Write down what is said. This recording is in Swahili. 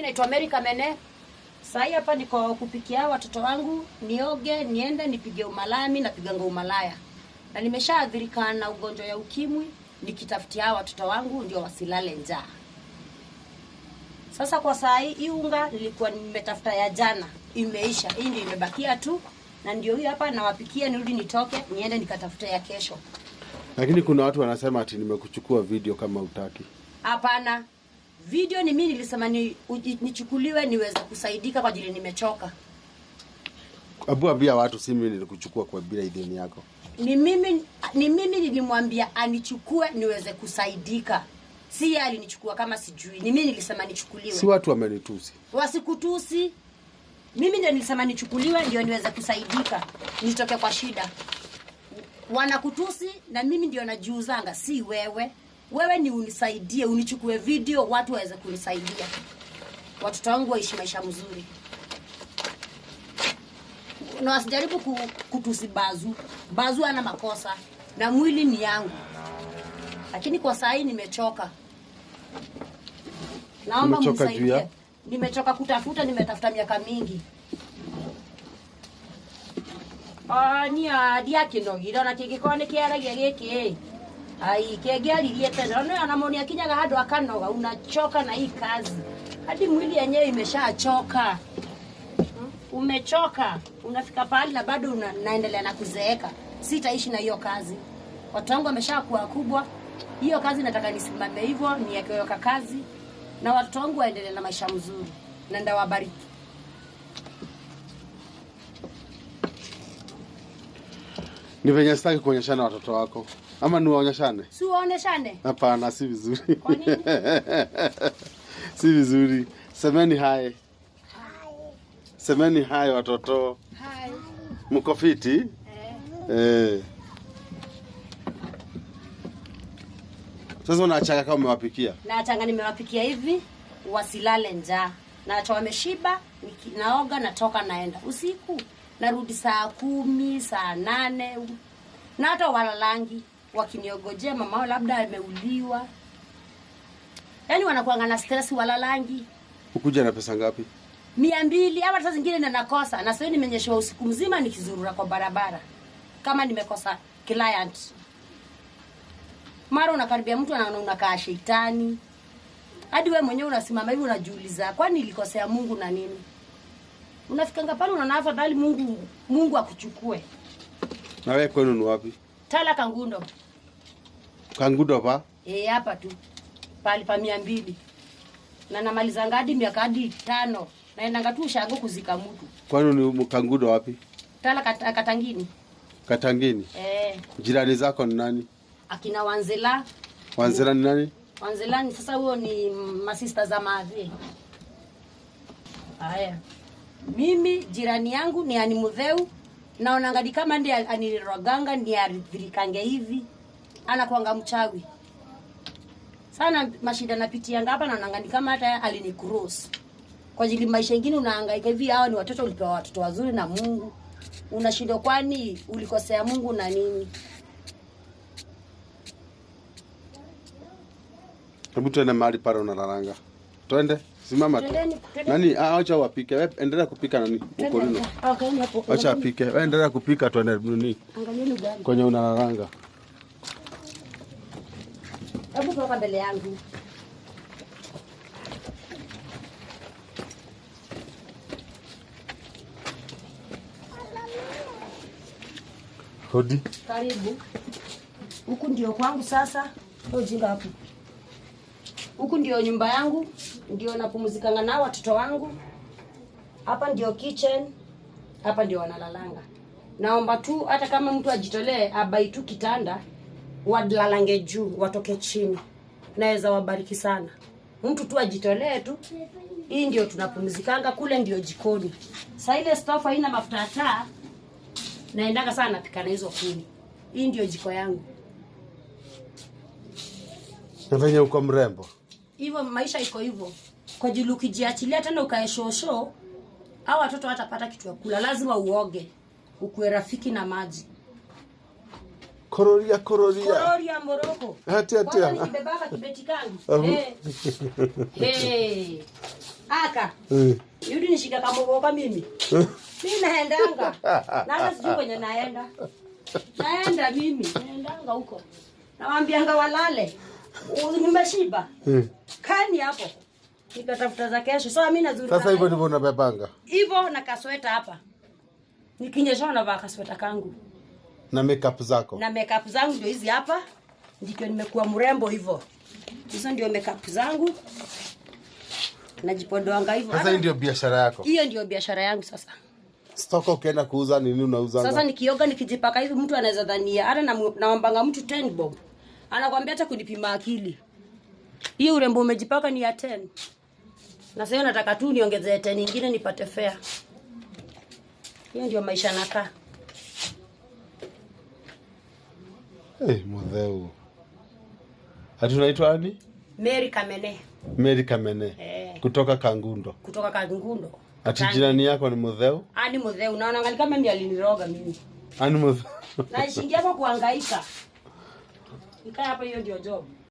naitwa America Mene. Sasa hapa niko kupikia watoto wangu, nioge, niende nipige umalami na piganga umalaya. Na nimeshaathirika na ugonjwa ya ukimwi, nikitafutia watoto wangu ndio wasilale njaa. Sasa kwa saa hii unga nilikuwa nimetafuta ya jana, imeisha. Hii ndio imebakia tu na ndio hii hapa nawapikia nirudi nitoke niende nikatafuta ya kesho. Lakini kuna watu wanasema ati nimekuchukua video kama utaki. Hapana. Video ni mimi nilisema nichukuliwe niweze kusaidika kwa ajili nimechoka. Abu ambia watu si mimi nilikuchukua kwa bila idhini yako. Ni mimi nilimwambia anichukue niweze kusaidika. Si yeye alinichukua kama sijui. Ni mimi nilisema nichukuliwe. Si watu wamenitusi. Wasikutusi. Mimi ndio nilisema nichukuliwe ndio niweze kusaidika. Nitoke kwa shida. Wanakutusi na mimi ndio najiuzanga, si wewe. Wewe ni unisaidie, unichukue video watu waweze kunisaidia. Watoto wangu waishi maisha mzuri. Na wasijaribu kutusi Bazu. Bazu ana makosa na mwili ni yangu. Lakini kwa saa hii nimechoka. Naomba mnisaidie. Nimechoka kutafuta, nimetafuta miaka mingi. Ni adia kinogira na kigikone kiaragia giki. Ai kegeririe tena. Ndio anamoni akinyaga hado akanoga, unachoka na hii kazi. Hadi mwili yenyewe imeshachoka. Umechoka, unafika pale na bado naendelea na kuzeeka. Sitaishi na hiyo kazi. Watu wangu wameshakuwa kubwa. Hiyo kazi nataka nisimame hivyo, niwekeweka kazi na watoto wangu waendelee na maisha mzuri. Na ndawabariki. Ni venye sitaki kuonyeshana watoto wako. Ama niwaonyeshane? Si waonyeshane? Hapana, si vizuri. Kwa nini? Si vizuri. Semeni hai. Semeni hai watoto. Hai. Mko fiti? Sasa unaachanga kama umewapikia? Naachanga nimewapikia hivi, wasilale njaa. Naacha wameshiba, naoga natoka naenda. Usiku narudi saa 10, saa 8. Na hata walalangi wakiniogojea mama wao labda ameuliwa. Yaani wanakuanga na stress walalangi. Ukuja na pesa ngapi? 200 ama saa zingine na nakosa. Na sasa nimenyeshwa usiku mzima nikizurura kwa barabara. Kama nimekosa client. Mara unakaribia mtu anaona unakaa shetani. Hadi wewe mwenyewe unasimama hivi unajiuliza, kwani nilikosea Mungu na nini? Unafikanga pale unaona afadhali Mungu akuchukue. Na wewe kwenu ni wapi? Tala Kangundo. Kangundo pa? Hapa tu. Pali pa 200. Na namaliza ngadi miaka hadi 5. Naenda tu ushago kuzika mtu. Kwani ni Kangundo wapi? Tala Katangini. Katangini? Jirani zako ni nani? Akina Wanzela. Wanzela ni nani? Wanzela ni sasa huo ni masista za maadhi. Haya. Mimi jirani yangu ni Animudheu. Naona ngadi kama ndiye aniroganga ndiye aridhirikange hivi. Anakuanga mchawi. Sana mashida napitia hapa na ngadi kama hata alinicross. Kwa ajili maisha mengine unahangaika hivi, hao ni watoto ulipewa watoto wazuri na Mungu. Unashindwa kwani ulikosea Mungu na nini? Hebu tuende mahali pale unalalanga. Twende, simama tu. Nani acha wapike. Wewe endelea kupika nani? Uko nini? Acha apike. Wewe endelea kupika twende nini? Angalieni ugali. Kwenye unalalanga. Hebu toka mbele yangu. Hodi. Karibu. Huku ndio kwangu sasa. Ujinga hapo. Huku ndio nyumba yangu, ndio napumzikanga nao watoto wangu. Hapa ndio kitchen, hapa ndio wanalalanga. Naomba tu hata kama mtu ajitolee abai tu kitanda, walalange juu, watoke chini. Naweza wabariki sana. Mtu tu ajitolee tu. Hii ndio tunapumzikanga, kule ndio jikoni. Sasa ile stove haina mafuta ya taa. Naendanga sana napika na hizo kuni. Hii ndio jiko yangu. Na venye uko mrembo. Hivyo maisha iko hivyo. Kwa jili ukijiachilia tena ukae shosho, hao watoto watapata kitu ya kula. Lazima uoge. Ukuwe rafiki na maji. Kororia. Kororia moroko. Hati. Kwanza nikibebaka kibeti kangu. Aka. Yudi nishika kamogoka mimi. Mimi naendanga. Na hata sijui kwenye naenda. Naenda mimi, naendanga huko. Nawaambianga walale. Nimeshiba. Kani hapo. Nikatafuta za kesho. So mimi nazuri. Sasa hivyo ndivyo unabebanga. Hivyo na kasweta hapa. Nikinyesha na vaa kasweta kangu. Na makeup zako. Na makeup zangu ndio hizi hapa. Ndiko nimekuwa mrembo hivyo. Hizo ndio makeup zangu. Najipodoanga hivyo. Sasa hii ndio biashara yako. Hiyo ndio biashara yangu sasa. Stoka ukienda kuuza nini unauza? Sasa nikioga nikijipaka hivi mtu anaweza dhania hata naombanga mtu 10 bob. Anakuambia hata kunipima akili. Hiyo urembo umejipaka ni ya 10. Na sasa nataka tu niongezee 10 nyingine nipate fare. Hiyo ndio maisha nakaa. Mudheu. Hadi unaitwa nani? Mary Kamene. Mary Kamene. Kutoka Kangundo. Kutoka Kangundo. Ati jirani yako ni Mudheu? Ni Mudheu. Naona ngali kama ndiye aliniroga mimi. Ni Mudheu. Na ishingia kwa kuhangaika. Nikaa hapa hiyo ndio job.